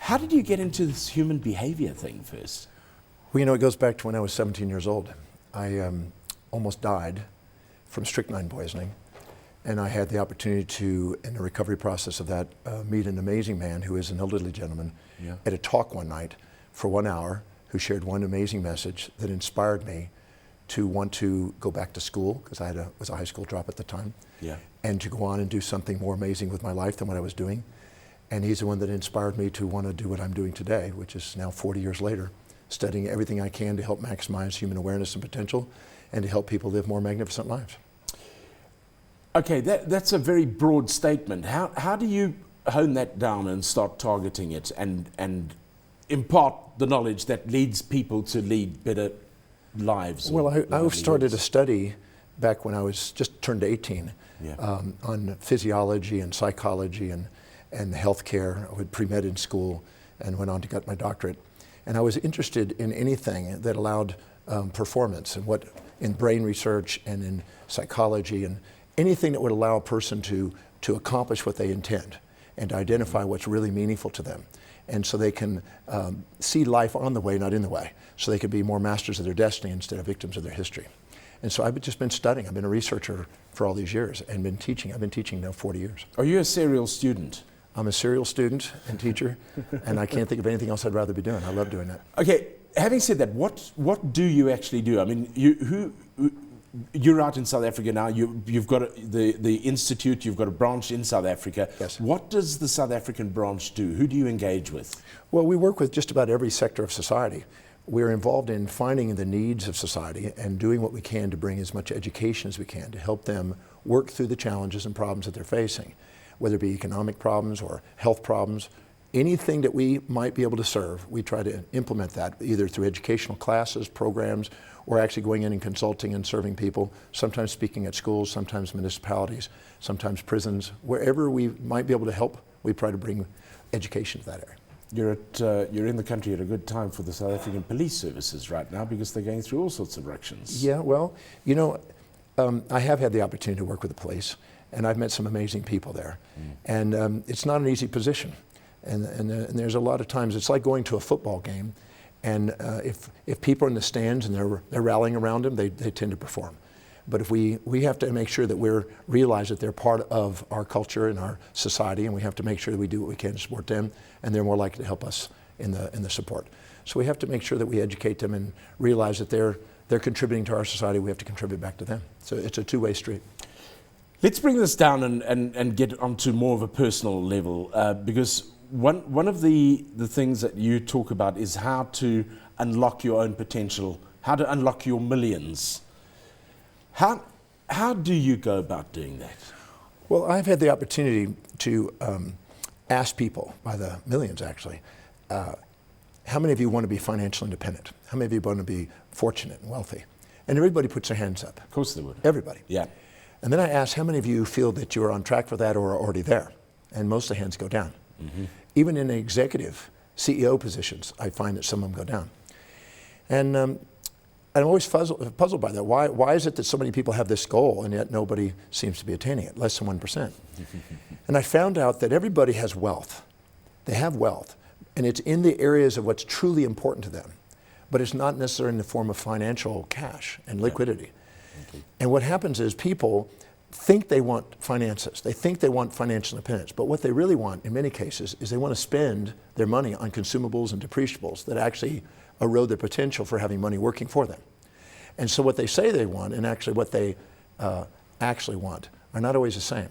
How did you get into this human behavior thing first? Well, you know, it goes back to when I was 17 years old. I almost died from strychnine poisoning. And I had the opportunity to, in the recovery process of that, meet an amazing man who is an elderly gentleman at a talk one night for 1 hour, who shared one amazing message that inspired me to want to go back to school, because I was a high school drop at the time, and to go on and do something more amazing with my life than what I was doing. And he's the one that inspired me to want to do what I'm doing today, which is now 40 years later, studying everything I can to help maximize human awareness and potential and to help people live more magnificent lives. Okay, that's a very broad statement. How do you hone that down and start targeting it and impart the knowledge that leads people to lead better lives? Well, I started a study back when I was just turned 18 on physiology and psychology and healthcare. I had pre-med in school and went on to get my doctorate. And I was interested in anything that allowed performance and what in brain research and in psychology and anything that would allow a person to accomplish what they intend and to identify what's really meaningful to them. And so they can see life on the way, not in the way. So they can be more masters of their destiny instead of victims of their history. And so I've just been studying. I've been a researcher for all these years and been teaching. I've been teaching now 40 years. Are you a serial student? I'm a serial student and teacher, and I can't think of anything else I'd rather be doing. I love doing that. Okay, having said that, what do you actually do? I mean, you're out in South Africa now. You've got the institute. You've got a branch in South Africa. Yes. What does the South African branch do? Who do you engage with? Well, we work with just about every sector of society. We're involved in finding the needs of society and doing what we can to bring as much education as we can to help them work through the challenges and problems that they're facing, whether it be economic problems or health problems. Anything that we might be able to serve, we try to implement that either through educational classes, programs, or actually going in and consulting and serving people, sometimes speaking at schools, sometimes municipalities, sometimes prisons. Wherever we might be able to help, we try to bring education to that area. You're in the country at a good time for the South African police services right now because they're going through all sorts of ructions. Yeah, well, you know, I have had the opportunity to work with the police, and I've met some amazing people there. And it's not an easy position. And there's a lot of times, it's like going to a football game, and if people are in the stands and they're rallying around them, they tend to perform. But if we have to make sure that we realize that they're part of our culture and our society, and we have to make sure that we do what we can to support them, and they're more likely to help us in the support. So we have to make sure that we educate them and realize that they're contributing to our society. We have to contribute back to them. So it's a two-way street. Let's bring this down and get onto more of a personal level, because one of the things that you talk about is how to unlock your own potential, how to unlock your millions. How do you go about doing that? Well, I've had the opportunity to ask people, by the millions actually, how many of you want to be financially independent? How many of you want to be fortunate and wealthy? And everybody puts their hands up. Of course they would. Everybody. Yeah. And then I ask, how many of you feel that you're on track for that or are already there? And most of the hands go down. Mm-hmm. Even in executive CEO positions, I find that some of them go down. And I'm always puzzled by that. Why is it that so many people have this goal and yet nobody seems to be attaining it, less than 1%? And I found out that everybody has wealth. They have wealth, and it's in the areas of what's truly important to them, but it's not necessarily in the form of financial cash and liquidity. Okay. And what happens is people think they want finances, they think they want financial independence, but what they really want in many cases is they want to spend their money on consumables and depreciables that actually erode their potential for having money working for them. And so what they say they want and actually what they actually want are not always the same.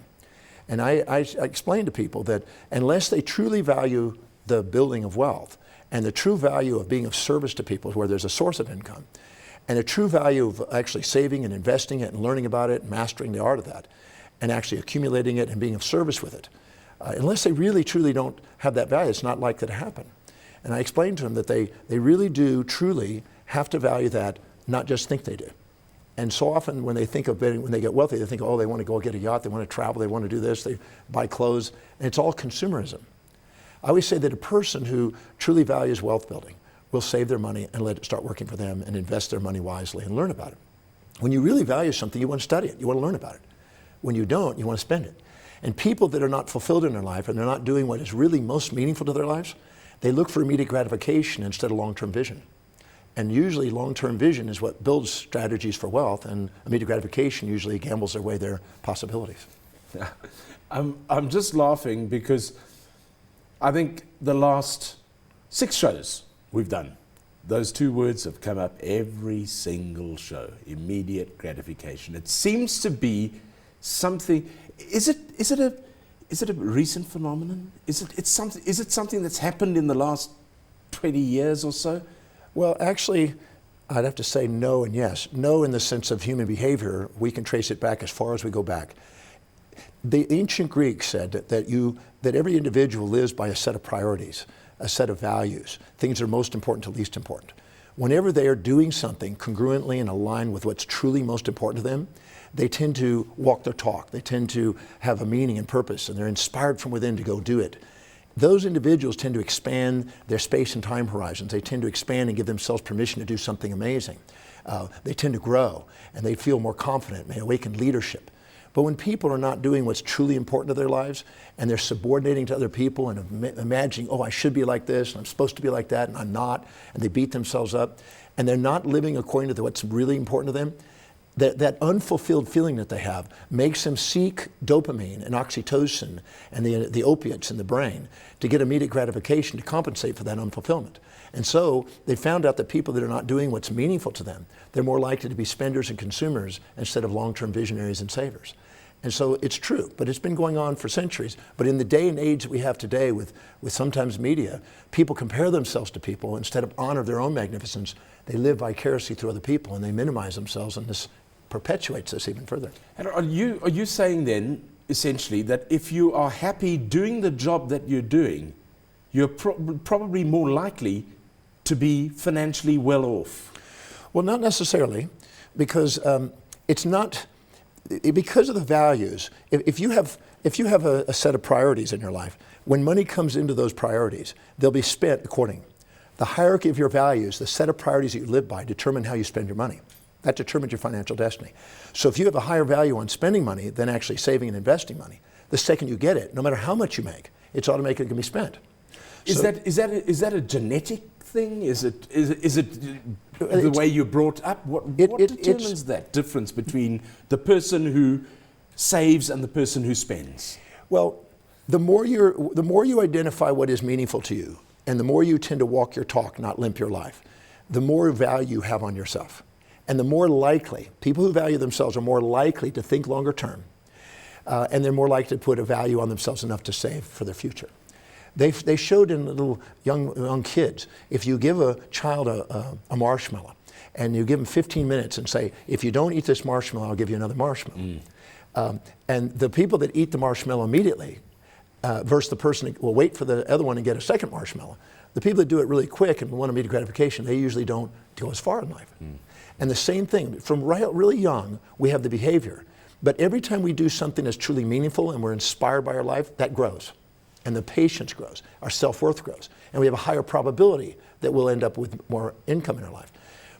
And I explain to people that unless they truly value the building of wealth and the true value of being of service to people where there's a source of income, and the true value of actually saving and investing it and learning about it and mastering the art of that, and actually accumulating it and being of service with it, unless they really truly don't have that value, it's not likely to happen. And I explained to them that they really do truly have to value that, not just think they do. And so often when they think of when they get wealthy, they think, oh, they want to go get a yacht, they want to travel, they want to do this, they buy clothes, and it's all consumerism. I always say that a person who truly values wealth building will save their money and let it start working for them and invest their money wisely and learn about it. When you really value something, you want to study it, you want to learn about it. When you don't, you want to spend it. And people that are not fulfilled in their life and they're not doing what is really most meaningful to their lives, They look for immediate gratification instead of long-term vision. And usually long-term vision is what builds strategies for wealth, and immediate gratification usually gambles away their possibilities. I'm just laughing because I think the last 6 shows we've done, those 2 words have come up every single show, immediate gratification. It seems to be something, is it a recent phenomenon? Is it something that's happened in the last 20 years or so? Well, actually, I'd have to say no and yes. No in the sense of human behavior, we can trace it back as far as we go back. The ancient Greeks said that every individual lives by a set of priorities, a set of values, things that are most important to least important. Whenever they are doing something congruently and aligned with what's truly most important to them, they tend to walk their talk. They tend to have a meaning and purpose, and they're inspired from within to go do it. Those individuals tend to expand their space and time horizons. They tend to expand and give themselves permission to do something amazing. They tend to grow, and they feel more confident, may awaken leadership. But when people are not doing what's truly important to their lives, and they're subordinating to other people and imagining, oh, I should be like this, and I'm supposed to be like that, and I'm not, and they beat themselves up, and they're not living according to what's really important to them, that unfulfilled feeling that they have makes them seek dopamine and oxytocin and the opiates in the brain to get immediate gratification to compensate for that unfulfillment. And so they found out that people that are not doing what's meaningful to them, they're more likely to be spenders and consumers instead of long-term visionaries and savers. And so it's true, but it's been going on for centuries. But in the day and age that we have today with sometimes media, people compare themselves to people instead of honor their own magnificence. They live vicariously through other people, and they minimize themselves, and this perpetuates this even further. And are you saying then, essentially, that if you are happy doing the job that you're doing, you're probably more likely to be financially well off? Well, not necessarily, because it's not, because of the values. If you have a set of priorities in your life, when money comes into those priorities, they'll be spent according. The hierarchy of your values, the set of priorities that you live by, determine how you spend your money. That determines your financial destiny. So if you have a higher value on spending money than actually saving and investing money, the second you get it, no matter how much you make, it's automatically going to be spent. Is that a genetic thing? Is it the way you're brought up? What determines that difference between the person who saves and the person who spends? Well, the more you identify what is meaningful to you, and the more you tend to walk your talk, not limp your life, the more value you have on yourself. And the more likely, people who value themselves are more likely to think longer term, and they're more likely to put a value on themselves enough to save for their future. They showed in little young kids, if you give a child a marshmallow, and you give them 15 minutes and say, if you don't eat this marshmallow, I'll give you another marshmallow. And the people that eat the marshmallow immediately, versus the person that will wait for the other one and get a second marshmallow, the people that do it really quick and want immediate gratification, they usually don't go as far in life. And the same thing, from really young, we have the behavior. But every time we do something that's truly meaningful and we're inspired by our life, that grows. And the patience grows, our self-worth grows. And we have a higher probability that we'll end up with more income in our life.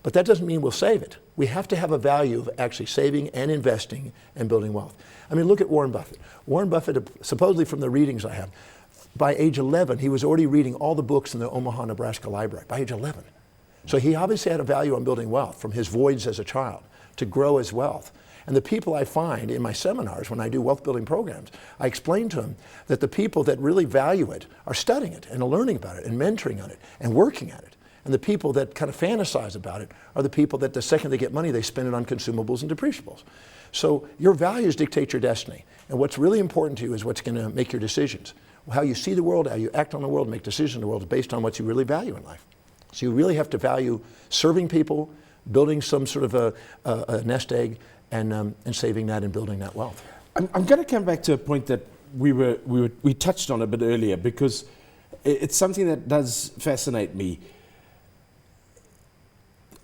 But that doesn't mean we'll save it. We have to have a value of actually saving and investing and building wealth. I mean, look at Warren Buffett. Warren Buffett, supposedly from the readings I have, by age 11, he was already reading all the books in the Omaha, Nebraska library, by age 11. So he obviously had a value on building wealth from his voids as a child to grow his wealth. And the people I find in my seminars when I do wealth building programs, I explain to them that the people that really value it are studying it and learning about it and mentoring on it and working at it. And the people that kind of fantasize about it are the people that the second they get money, they spend it on consumables and depreciables. So your values dictate your destiny. And what's really important to you is what's going to make your decisions. How you see the world, how you act on the world, make decisions in the world is based on what you really value in life. So you really have to value serving people, building some sort of a nest egg, and saving that and building that wealth. I'm going to come back to a point that we touched on a bit earlier, because it's something that does fascinate me.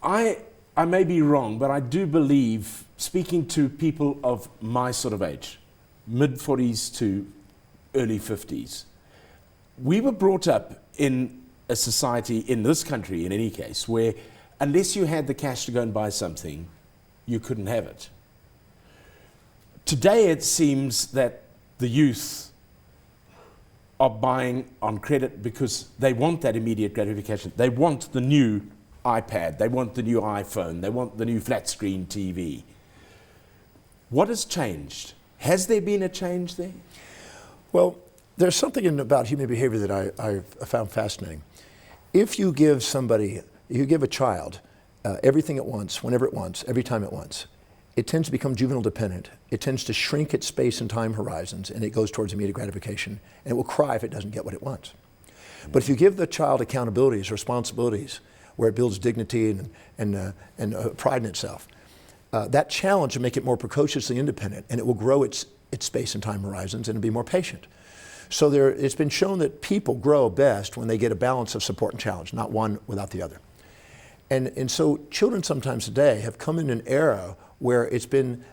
I may be wrong, but I do believe, speaking to people of my sort of age, mid-40s to early 50s, we were brought up in a society, in this country in any case, where unless you had the cash to go and buy something, you couldn't have it. Today it seems that the youth are buying on credit because they want that immediate gratification. They want the new iPad, they want the new iPhone, they want the new flat screen TV. What has changed? Has there been a change there? Well, there's something about human behavior that I found fascinating. If you give a child everything it wants, whenever it wants, every time it wants, it tends to become juvenile dependent. It tends to shrink its space and time horizons, and it goes towards immediate gratification, and it will cry if it doesn't get what it wants. But if you give the child accountabilities, responsibilities, where it builds dignity and pride in itself, that challenge will make it more precociously independent, and it will grow its space and time horizons and be more patient. So it's been shown that people grow best when they get a balance of support and challenge, not one without the other. And so children sometimes today have come in an era where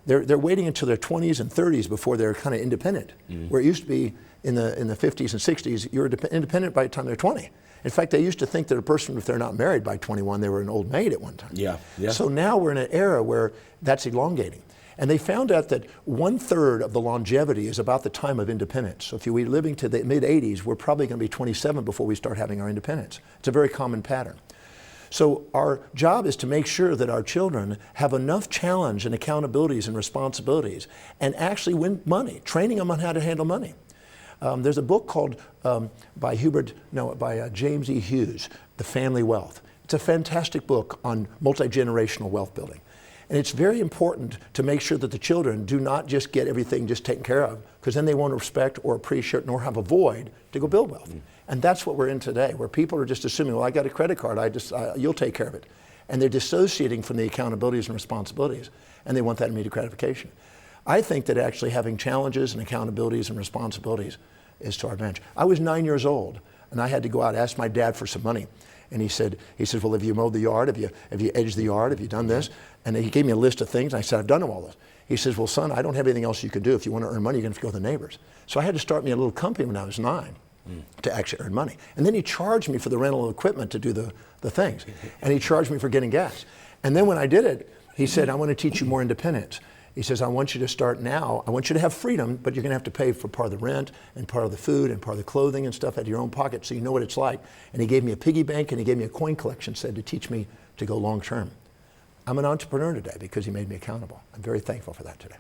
they're waiting until their 20s and 30s before they're kind of independent. Where it used to be in the 50s and 60s, you were independent by the time they're 20. In fact, they used to think that a person, if they're not married by 21, they were an old maid at one time. Yeah. So now we're in an era where that's elongating. And they found out that 1/3 of the longevity is about the time of independence. So if you're living to the mid-80s, we're probably going to be 27 before we start having our independence. It's a very common pattern. So our job is to make sure that our children have enough challenge and accountabilities and responsibilities and actually win money, training them on how to handle money. There's a book called by James E. Hughes, The Family Wealth. It's a fantastic book on multi-generational wealth building. And it's very important to make sure that the children do not just get everything just taken care of, because then they won't respect or appreciate nor have a void to go build wealth. And that's what we're in today, where people are just assuming, well, I got a credit card, you'll take care of it. And they're dissociating from the accountabilities and responsibilities, and they want that immediate gratification. I think that actually having challenges and accountabilities and responsibilities is to our advantage. I was 9 years old, and I had to go out and ask my dad for some money. And he said, well, have you mowed the yard? Have you edged the yard? Have you done this? And he gave me a list of things, and I said, I've done all this. He says, well, son, I don't have anything else you can do. If you want to earn money, you're going to have to go to the neighbors. So I had to start me a little company when I was 9 to actually earn money. And then he charged me for the rental of equipment to do the things. And he charged me for getting gas. And then when I did it, he said, I want to teach you more independence. He says, I want you to start now. I want you to have freedom, but you're going to have to pay for part of the rent and part of the food and part of the clothing and stuff out of your own pocket so you know what it's like. And he gave me a piggy bank and he gave me a coin collection, said to teach me to go long term. I'm an entrepreneur today because he made me accountable. I'm very thankful for that today.